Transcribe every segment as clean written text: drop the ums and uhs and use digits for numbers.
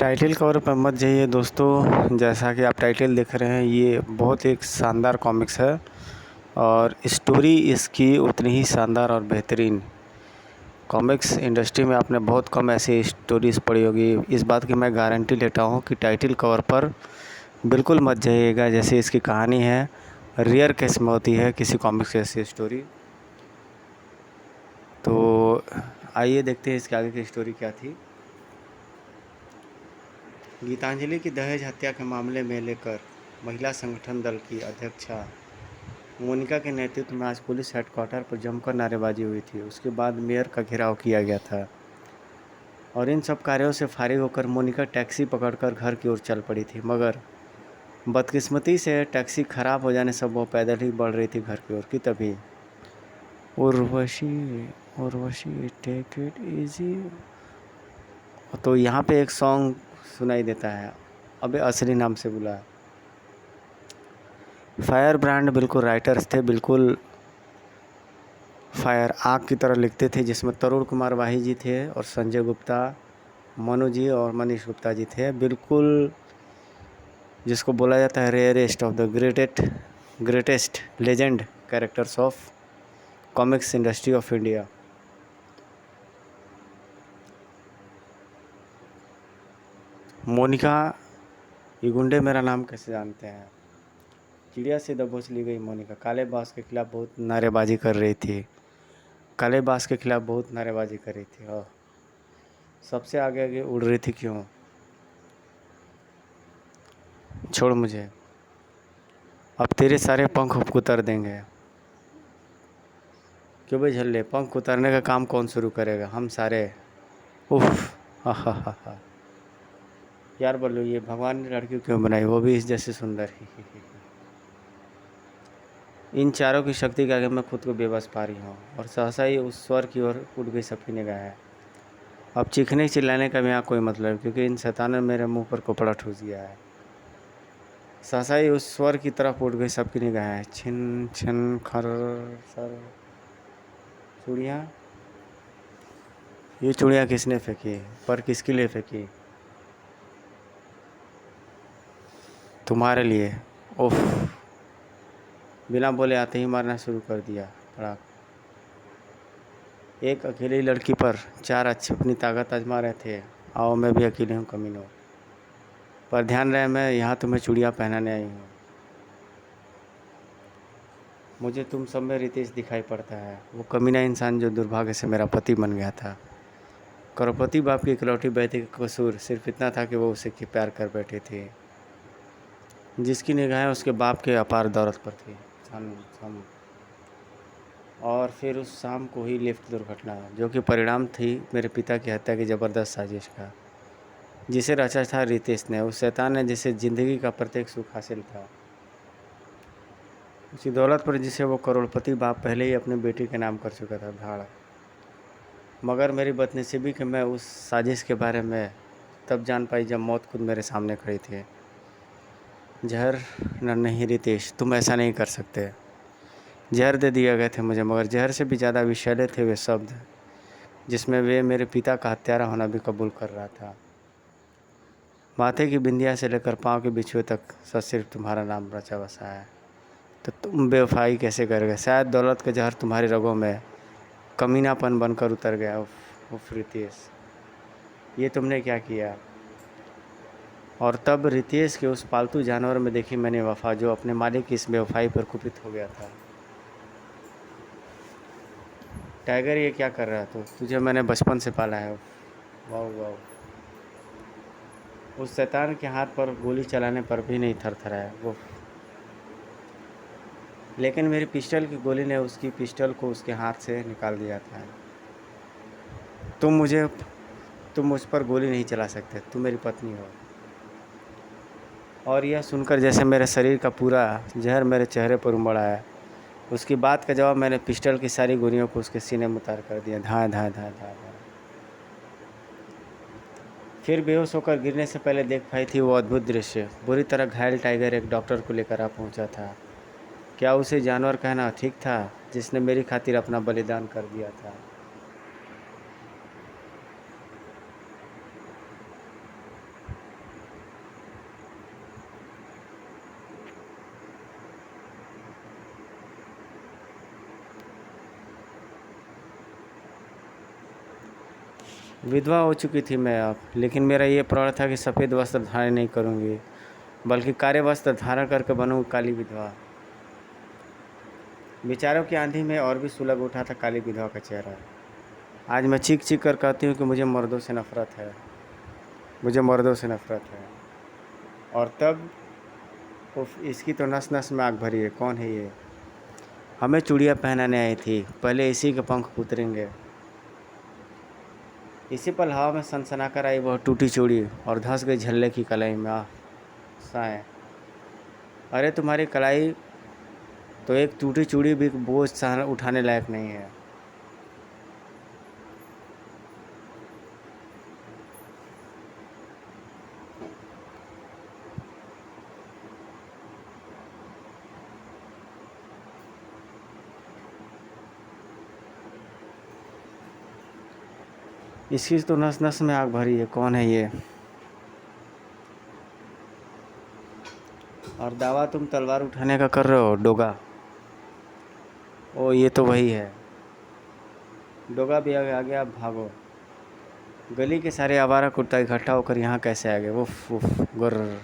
Title cover पर मत जाइए दोस्तों। जैसा कि आप टाइटल देख रहे हैं, ये बहुत एक शानदार कॉमिक्स है और स्टोरी इसकी उतनी ही शानदार और बेहतरीन। कॉमिक्स इंडस्ट्री में आपने बहुत कम ऐसी स्टोरीज़ पढ़ी होगी। इस बात की मैं गारंटी लेता हूँ कि टाइटल कवर पर बिल्कुल मत जाइएगा। जैसे इसकी कहानी है, रेयर केस में होती है किसी कॉमिक्स की ऐसी स्टोरी। तो आइए देखते हैं इसके आगे की स्टोरी क्या थी। गीतांजलि की दहेज हत्या के मामले में लेकर महिला संगठन दल की अध्यक्षा मोनिका के नेतृत्व में आज पुलिस हेडक्वार्टर पर जमकर नारेबाजी हुई थी। उसके बाद मेयर का घेराव किया गया था और इन सब कार्यों से फारिग होकर मोनिका टैक्सी पकड़कर घर की ओर चल पड़ी थी। मगर बदकिस्मती से टैक्सी खराब हो जाने से वो पैदल ही बढ़ रही थी घर की ओर कि तभी Urvashi Urvashi take it easy. तो यहाँ पे एक सॉन्ग सुनाई देता है, अबे असली नाम से बुला। फायर ब्रांड बिल्कुल राइटर्स थे, बिल्कुल फायर आग की तरह लिखते थे, जिसमें तरुण कुमार वाही जी थे और संजय गुप्ता, मनु जी और मनीष गुप्ता जी थे। बिल्कुल जिसको बोला जाता है rarest of the greatest legend characters of comics industry of India. Monica, ये गुंडे मेरा नाम कैसे जानते हैं। चिड़िया से दबोच ली गई मोनिका काले बास के खिलाफ बहुत नारेबाजी कर रही थी। काले बास के खिलाफ बहुत नारेबाजी कर रही थी और सबसे आगे आगे उड़ रही थी। क्यों? छोड़ मुझे, अब तेरे सारे पंख उतर देंगे। क्यों भाई झल्ले, पंख उतारने का काम कौन शुरू करेगा? हम सारे। उफ, हा। यार बोलो, ये भगवान ने लड़की क्यों बनाई, वो भी इस जैसे सुंदर ही। इन चारों की शक्ति के आगे मैं खुद को बेबस पा रही हूँ और सहसा ही उस स्वर की ओर उठ गई सबकी निगाहें। अब चीखने चिल्लाने का भी यहाँ कोई मतलब, क्योंकि इन शैतानों ने मेरे मुंह पर कपड़ा ठूस दिया है। सहसा ही उस स्वर की तरफ उठ गई सबकी निगाहें। छिन छिन खर सर। चूड़ियाँ, ये चूड़ियाँ किसने फेंकी, पर किसके लिए फेंकी? तुम्हारे लिए। उफ, बिना बोले आते ही मारना शुरू कर दिया। पड़ाक। एक अकेली लड़की पर चार अच्छे अपनी ताकत आजमा रहे थे। आओ, मैं भी अकेली हूँ कमीनों, पर ध्यान रहे मैं यहाँ तुम्हें चूड़ियाँ पहनाने आई हूँ। मुझे तुम सब में रितेश दिखाई पड़ता है, वो कमीना इंसान जो दुर्भाग्य से मेरा पति बन गया था। करोड़पति बाप की इकलौती बेटी का कसूर सिर्फ इतना था कि वो उसे की प्यार कर बैठी थी, जिसकी निगाहें उसके बाप के अपार दौलत पर थी। और फिर उस शाम को ही लिफ्ट दुर्घटना, जो कि परिणाम थी मेरे पिता की हत्या की ज़बरदस्त साजिश का, जिसे रचा था रितेश ने, उस शैतान ने जिसे ज़िंदगी का प्रत्येक सुख हासिल था, उसी दौलत पर जिसे वो करोड़पति बाप पहले ही अपने बेटी के नाम कर चुका था। धाड़। मगर मेरी बदनसीबी कि मैं उस साजिश के बारे में तब जान पाई जब मौत खुद मेरे सामने खड़ी थी। जहर नहीं रितेश, तुम ऐसा नहीं कर सकते। जहर दे दिए गए थे मुझे, मगर जहर से भी ज़्यादा विषैले थे वे शब्द जिसमें वे मेरे पिता का हत्यारा होना भी कबूल कर रहा था। माथे की बिंदिया से लेकर पाँव के बिछुए तक सब सिर्फ तुम्हारा नाम रचा बसा है। तो तुम बेवफाई कैसे कर गए? शायद दौलत का जहर तुम्हारी रगों में कमीनापन बनकर उतर गया। उफ रितेश, ये तुमने क्या किया? और तब रितेश के उस पालतू जानवर में देखी मैंने वफा, जो अपने मालिक की इस बेवफाई पर कुपित हो गया था। टाइगर, ये क्या कर रहा तू? तुझे मैंने बचपन से पाला है। वाह वाह। उस शैतान के हाथ पर गोली चलाने पर भी नहीं थरथराया वो, लेकिन मेरी पिस्टल की गोली ने उसकी पिस्टल को उसके हाथ से निकाल दिया था। तुम मुझ पर गोली नहीं चला सकते, तुम मेरी पत्नी हो। और यह सुनकर जैसे मेरे शरीर का पूरा जहर मेरे चेहरे पर उमड़ आया। उसकी बात का जवाब मैंने पिस्टल की सारी गोलियों को उसके सीने में उतार कर दिया। धाए धाए धाए धाए धाए। फिर बेहोश होकर गिरने से पहले देख पाई थी वो अद्भुत दृश्य। बुरी तरह घायल टाइगर एक डॉक्टर को लेकर आ पहुंचा था। क्या उसे जानवर कहना ठीक था, जिसने मेरी खातिर अपना बलिदान कर दिया था? विधवा हो चुकी थी मैं अब, लेकिन मेरा ये प्रण था कि सफ़ेद वस्त्र धारण नहीं करूँगी, बल्कि काले वस्त्र धारण करके बनूँगी काली विधवा। विचारों की आंधी में और भी सुलग उठा था काली विधवा का चेहरा। आज मैं चीख चीख कर कहती हूँ कि मुझे मर्दों से नफ़रत है, मुझे मर्दों से नफ़रत है। और तब उफ, इसकी तो नस नस में आग भरी है। कौन है ये? हमें चूड़ियाँ पहनाने आई थी, पहले इसी के पंख उतरेंगे। इसी पल हवा में सनसना कर आई वह टूटी चूड़ी और धंस गई झल्ले की कलाई में। आह साए, अरे तुम्हारी कलाई तो एक टूटी चूड़ी भी बोझ सहन उठाने लायक नहीं है। इसकी तो नस नस में आग भरी है। कौन है ये? और दावा तुम तलवार उठाने का कर रहे हो डोगा? ओ ये तो वही है। डोगा भी आ गया, अब भागो। गली के सारे आवारा कुत्ता इकट्ठा होकर यहाँ कैसे आ गए? उफ उफ गुर्र।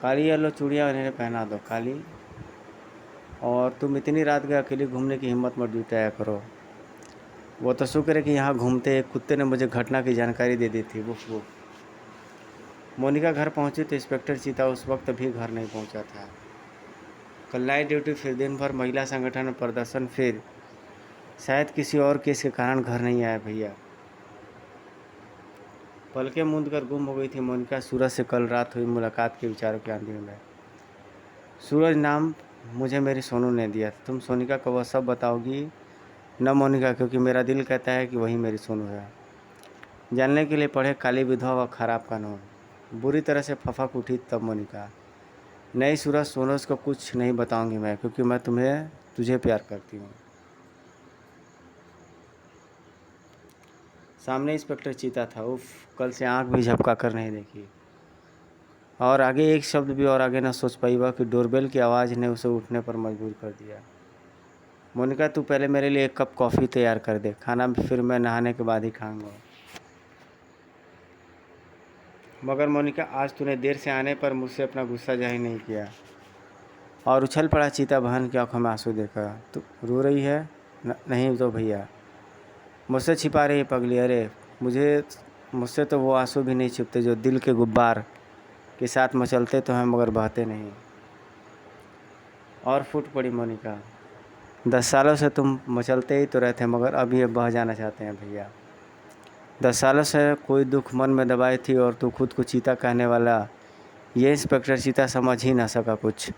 काली येलो चूड़ियाँ इन्हें पहना दो काली। और तुम इतनी रात गए अकेली घूमने की हिम्मत मत जुटाया करो। वो तो शुक्र है कि यहाँ घूमते एक कुत्ते ने मुझे घटना की जानकारी दे दी थी। Woof woof. मोनिका घर पहुँची तो इंस्पेक्टर चीता उस वक्त भी घर नहीं पहुँचा था। कल नाइट ड्यूटी, फिर दिन भर महिला संगठन में प्रदर्शन, फिर शायद किसी और केस के कारण घर नहीं आया भैया। पलकें मूंद कर गुम हो गई थी मोनिका सूरज से कल रात हुई मुलाकात के विचारों की आंधी में। सूरज नाम मुझे मेरी सोनू ने दिया। तुम सोनिका को वह सब बताओगी न मोनिका, क्योंकि मेरा दिल कहता है कि वही मेरी सोनू है। जानने के लिए पढ़े काली विधवा व खराब कानून। बुरी तरह से फफक उठी तब मोनिका। नहीं सूरज, सोनूज को कुछ नहीं बताऊंगी मैं, क्योंकि मैं तुझे प्यार करती हूँ। सामने इंस्पेक्टर चीता था। उफ, कल से आंख भी झपका कर नहीं देखी। और आगे एक शब्द भी और आगे न सोच पाई वह कि डोरबेल की आवाज़ ने उसे उठने पर मजबूर कर दिया। मोनिका, तू पहले मेरे लिए एक कप कॉफ़ी तैयार कर दे, खाना फिर मैं नहाने के बाद ही खाऊंगा। मगर मोनिका, आज तूने देर से आने पर मुझसे अपना गुस्सा जाहिर नहीं किया। और उछल पड़ा चीता बहन की आंखों में आंसू देखा। तू रो रही है? नहीं तो भैया। मुझसे छिपा रही है पगली। अरे मुझसे तो वो आंसू भी नहीं छिपते जो दिल के गुब्बार के साथ मचलते तो हैं मगर बहते नहीं। और फूट पड़ी मोनिका। 10 सालों से तुम मचलते ही तो रहते मगर अब ये बह जाना चाहते हैं भैया। 10 सालों से कोई दुख मन में दबाई थी और तू खुद को चीता कहने वाला ये इंस्पेक्टर चीता समझ ही ना सका कुछ।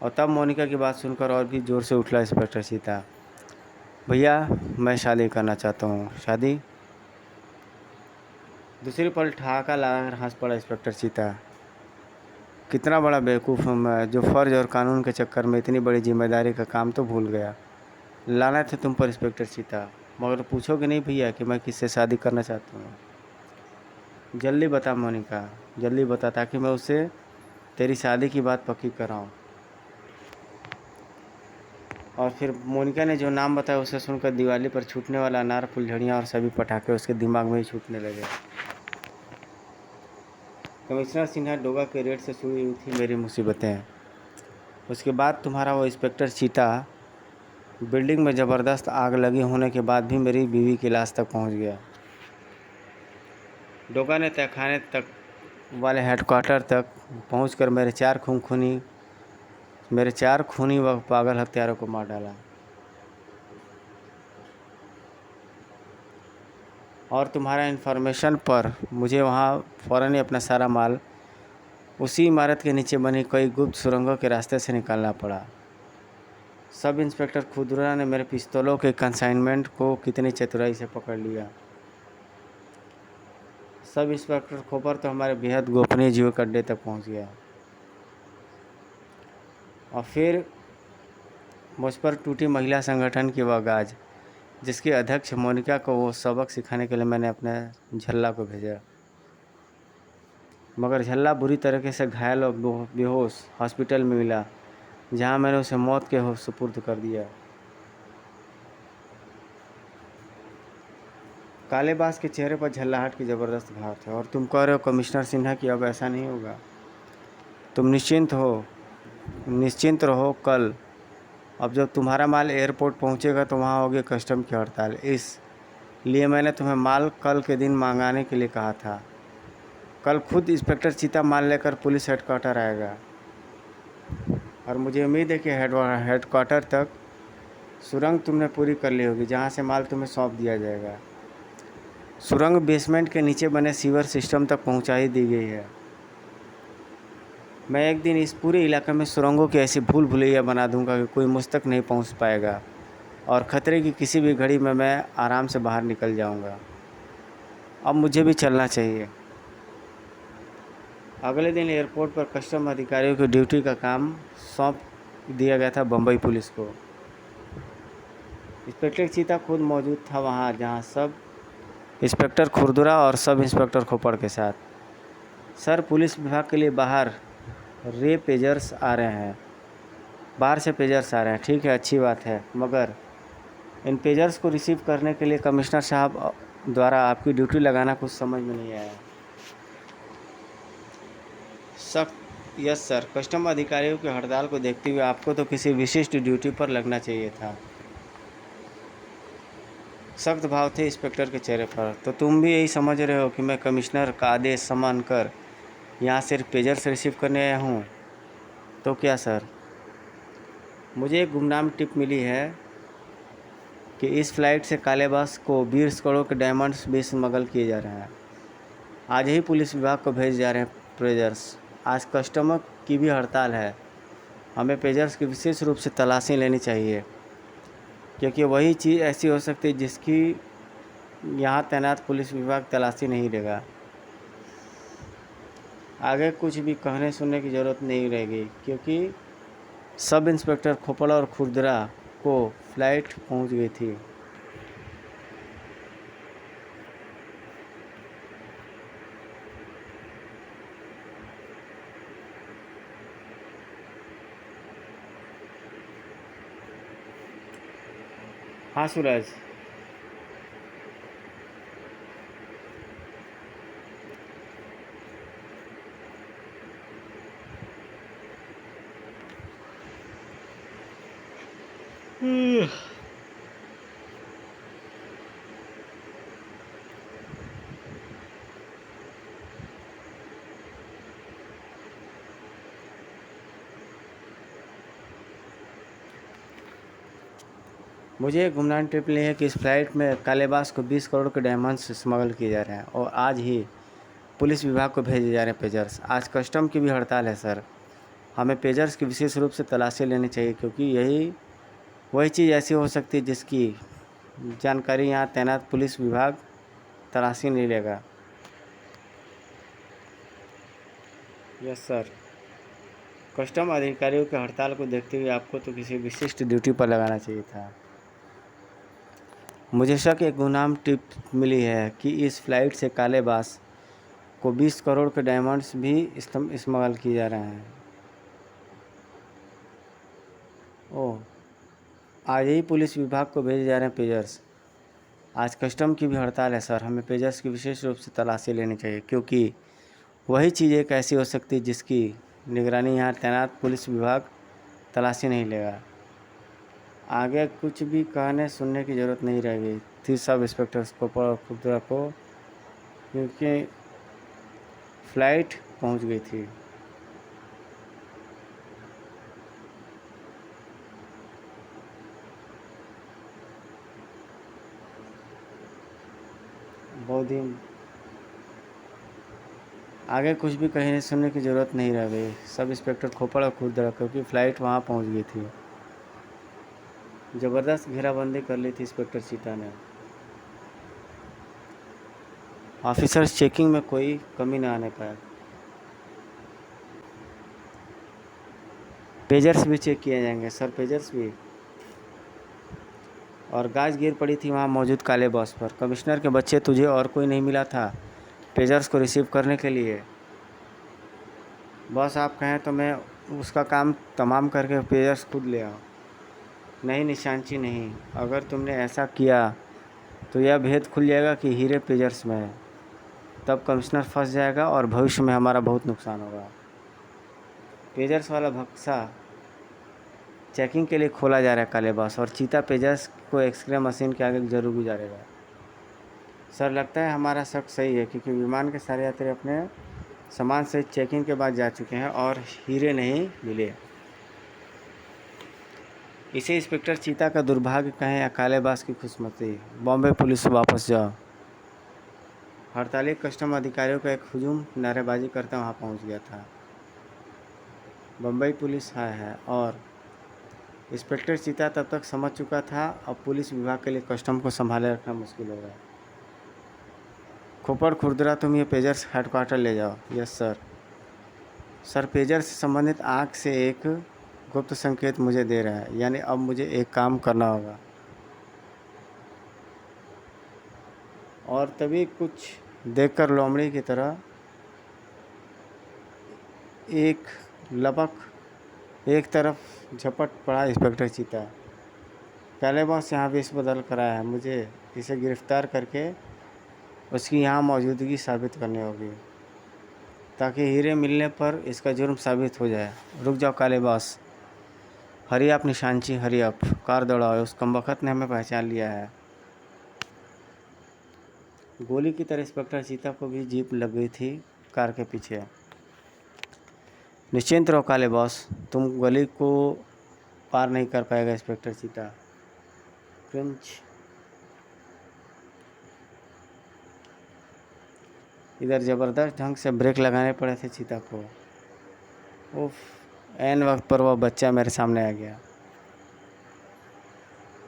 और तब मोनिका की बात सुनकर और भी ज़ोर से उछला इंस्पेक्टर चीता। भैया, मैं शादी करना चाहता हूँ। शादी? दूसरी पल ठहाका लगाकर हंस पड़ा इंस्पेक्टर चीता। कितना बड़ा बेवकूफ़ हूँ मैं, जो फ़र्ज और कानून के चक्कर में इतनी बड़ी जिम्मेदारी का काम तो भूल गया। लानत है तुम पर इंस्पेक्टर चीता। मगर पूछोगे नहीं भैया कि मैं किससे शादी करना चाहता हूँ? जल्दी बता मोनिका, जल्दी बता, ताकि मैं उससे तेरी शादी की बात पक्की कराऊँ। और फिर मोनिका ने जो नाम बताया उसे सुनकर दिवाली पर छूटने वाला अनार, फुलझड़ियाँ और सभी पटाखे उसके दिमाग में ही छूटने लगे। कमिश्नर सिन्हा डोगा के रेट से शुरू हुई थी मेरी मुसीबतें। उसके बाद तुम्हारा वो इंस्पेक्टर चीता। बिल्डिंग में ज़बरदस्त आग लगी होने के बाद भी मेरी बीवी की लाश तक पहुंच गया। डोगा ने तहखाने तक वाले हेडक्वार्टर तक पहुंचकर मेरे चार खूनी व पागल हत्यारों को मार डाला। और तुम्हारा इन्फॉर्मेशन पर मुझे वहाँ फ़ौरन ही अपना सारा माल उसी इमारत के नीचे बनी कई गुप्त सुरंगों के रास्ते से निकालना पड़ा। सब इंस्पेक्टर खुदरा ने मेरे पिस्तौलों के कंसाइनमेंट को कितनी चतुराई से पकड़ लिया। सब इंस्पेक्टर खोपर तो हमारे बेहद गोपनीय जीव के अड्डे तक पहुंच गया। और फिर मुझ पर टूटी महिला संगठन की वह गाज, जिसकी अध्यक्ष मोनिका को वो सबक सिखाने के लिए मैंने अपने झल्ला को भेजा। मगर झल्ला बुरी तरीके से घायल और बेहोश हॉस्पिटल में मिला, जहां मैंने उसे मौत के सुपुर्द कर दिया। कालेबाज के चेहरे पर झल्लाहट की ज़बरदस्त भाव थे। और तुम कह रहे हो कमिश्नर सिन्हा कि अब ऐसा नहीं होगा? तुम निश्चिंत रहो। कल अब जब तुम्हारा माल एयरपोर्ट पहुंचेगा तो वहां होगी कस्टम की हड़ताल। इसलिए मैंने तुम्हें माल कल के दिन मंगाने के लिए कहा था। कल खुद इंस्पेक्टर चीता माल लेकर पुलिस हेडक्वार्टर आएगा और मुझे उम्मीद है कि हेडक्वार्टर तक सुरंग तुमने पूरी कर ली होगी, जहाँ से माल तुम्हें सौंप दिया जाएगा। सुरंग बेसमेंट के नीचे बने सीवर सिस्टम तक पहुँचा ही दी गई है। मैं एक दिन इस पूरे इलाके में सुरंगों की ऐसी भूल भुलैया बना दूंगा कि कोई मुझ तक नहीं पहुंच पाएगा और ख़तरे की किसी भी घड़ी में मैं आराम से बाहर निकल जाऊंगा। अब मुझे भी चलना चाहिए। अगले दिन एयरपोर्ट पर कस्टम अधिकारियों की ड्यूटी का काम सौंप दिया गया था बम्बई पुलिस को। इंस्पेक्टर चीता खुद मौजूद था वहाँ, जहाँ सब इंस्पेक्टर खुरदुरा और सब इंस्पेक्टर खोपड़ के साथ। सर, पुलिस विभाग के लिए बाहर पेजर्स आ रहे हैं। बाहर से पेजर्स आ रहे हैं, ठीक है, अच्छी बात है, मगर इन पेजर्स को रिसीव करने के लिए कमिश्नर साहब द्वारा आपकी ड्यूटी लगाना कुछ समझ में नहीं आया। सख्त यस सर, कस्टम अधिकारियों की हड़ताल को देखते हुए आपको तो किसी विशिष्ट ड्यूटी पर लगना चाहिए था। सख्त भाव थे इंस्पेक्टर के चेहरे पर। तो तुम भी यही समझ रहे हो कि मैं कमिश्नर का आदेश सम्मान कर यहाँ सिर्फ पेजर्स रिसीव करने आया हूँ? तो क्या सर? मुझे एक गुमनाम टिप मिली है कि इस फ्लाइट से कालेबास को 20 करोड़ के डायमंड्स भी स्मगल किए जा रहे हैं। आज ही पुलिस विभाग को भेज जा रहे हैं पेजर्स। आज कस्टमर की भी हड़ताल है। हमें पेजर्स की विशेष रूप से तलाशी लेनी चाहिए, क्योंकि वही चीज़ ऐसी हो सकती है जिसकी यहाँ तैनात पुलिस विभाग तलाशी नहीं लेगा। आगे कुछ भी कहने सुनने की ज़रूरत नहीं रहेगी, क्योंकि सब इंस्पेक्टर खोपड़ और खुरदरा को फ्लाइट पहुंच गई थी। हाँ सूरज, मुझे एक गुमनाम टिप मिली है कि इस फ्लाइट में कालेबास को 20 करोड़ के डायमंड्स स्मगल किए जा रहे हैं और आज ही पुलिस विभाग को भेजे जा रहे हैं पेजर्स। आज कस्टम की भी हड़ताल है सर। हमें पेजर्स की विशेष रूप से तलाशी लेनी चाहिए, क्योंकि यही वही चीज़ ऐसी हो सकती है जिसकी जानकारी यहाँ तैनात पुलिस विभाग तलाशी नहीं लेगा। यस सर, कस्टम अधिकारियों की हड़ताल को देखते हुए आपको तो किसी विशिष्ट ड्यूटी पर लगाना चाहिए था। मुझे शक एक गुमनाम टिप मिली है कि इस फ्लाइट से कालेबास को 20 करोड़ के डायमंड्स भी स्मगल किए जा रहे हैं। ओह, आज ही पुलिस विभाग को भेजे जा रहे हैं पेजर्स। आज कस्टम की भी हड़ताल है सर। हमें पेजर्स की विशेष रूप से तलाशी लेनी चाहिए, क्योंकि वही चीज़ एक ऐसी हो सकती है जिसकी निगरानी यहाँ तैनात पुलिस विभाग तलाशी नहीं लेगा। आगे कुछ भी कहने सुनने की ज़रूरत नहीं रहेगी थी सब इंस्पेक्टर्स को खुदरा को, क्योंकि फ़्लाइट पहुंच गई थी। बहुत ही आगे कुछ भी कहने सुनने की ज़रूरत नहीं रह गई। सब इंस्पेक्टर खोपड़ और खुदरा, क्योंकि फ़्लाइट वहाँ पहुंच गई थी। ज़बरदस्त घेराबंदी कर ली थी इंस्पेक्टर चीता ने। ऑफिसर्स चेकिंग में कोई कमी ना आने पाए। पेजर्स भी चेक किए जाएंगे सर, पेजर्स भी। और गाज गिर पड़ी थी वहाँ मौजूद काले बॉस पर। कमिश्नर के बच्चे, तुझे और कोई नहीं मिला था पेजर्स को रिसीव करने के लिए? बॉस आप कहें तो मैं उसका काम तमाम करके पेजर्स खुद ले आऊँ। नहीं निशांची नहीं, अगर तुमने ऐसा किया तो यह भेद खुल जाएगा कि हीरे पेजर्स में है। तब कमिश्नर फंस जाएगा और भविष्य में हमारा बहुत नुकसान होगा। पेजर्स वाला बक्सा चेकिंग के लिए खोला जा रहा है काले बास, और चीता पेजर्स को एक्सरे मशीन के आगे जरूर गुजारेगा। सर, लगता है हमारा शक सही है, क्योंकि विमान के सारे यात्री अपने सामान से चेकिंग के बाद जा चुके हैं और हीरे नहीं मिले। इसे इंस्पेक्टर चीता का दुर्भाग्य कहें या काले बास की खुशमती। बॉम्बे पुलिस वापस जाओ। हड़ताली कस्टम अधिकारियों का एक हुजूम नारेबाजी करता वहाँ पहुँच गया था। बम्बई पुलिस है और इंस्पेक्टर चीता तब तक समझ चुका था अब पुलिस विभाग के लिए कस्टम को संभाले रखना मुश्किल होगा। खोपड़ खुर्दरा, तुम ये पेजर्स हेडक्वार्टर ले जाओ। Yes sir. सर, पेजर से संबंधित आँख से एक गुप्त संकेत मुझे दे रहा है, यानी अब मुझे एक काम करना होगा। और तभी कुछ देखकर लोमड़ी की तरह एक लपक एक तरफ झपट पड़ा इंस्पेक्टर चीता। काले बास यहाँ वेश बदल कर आया है, मुझे इसे गिरफ्तार करके उसकी यहाँ मौजूदगी साबित करनी होगी, ताकि हीरे मिलने पर इसका जुर्म साबित हो जाए। रुक जाओ काले बास, हरी अप निशानची, हरी अप। कार दौड़ाओ, उस कमबख्त ने हमें पहचान लिया है। गोली की तरह इंस्पेक्टर चीता को भी जीप लग गई थी कार के पीछे। निश्चिंत रहो काले बॉस, तुम गली को पार नहीं कर पाएगा इंस्पेक्टर चीता। फ्रेंच इधर ज़बरदस्त ढंग से ब्रेक लगाने पड़े थे चीता को। उफ, ऐन वक्त पर वह बच्चा मेरे सामने आ गया।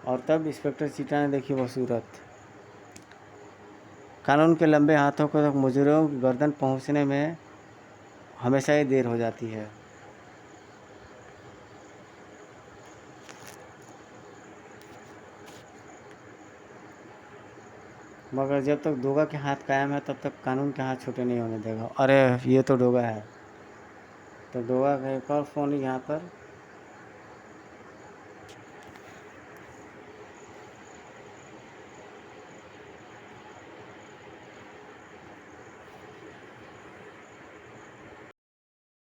और तब इंस्पेक्टर चीता ने देखी वह सूरत। कानून के लंबे हाथों को तक मुजरिमों की गर्दन पहुंचने में हमेशा ही देर हो जाती है। मगर जब तक डोगा के हाथ कायम है तब तक कानून के हाथ छोटे नहीं होने देगा। अरे ये तो डोगा है। तो डोगा का एक और फ़ोन यहाँ पर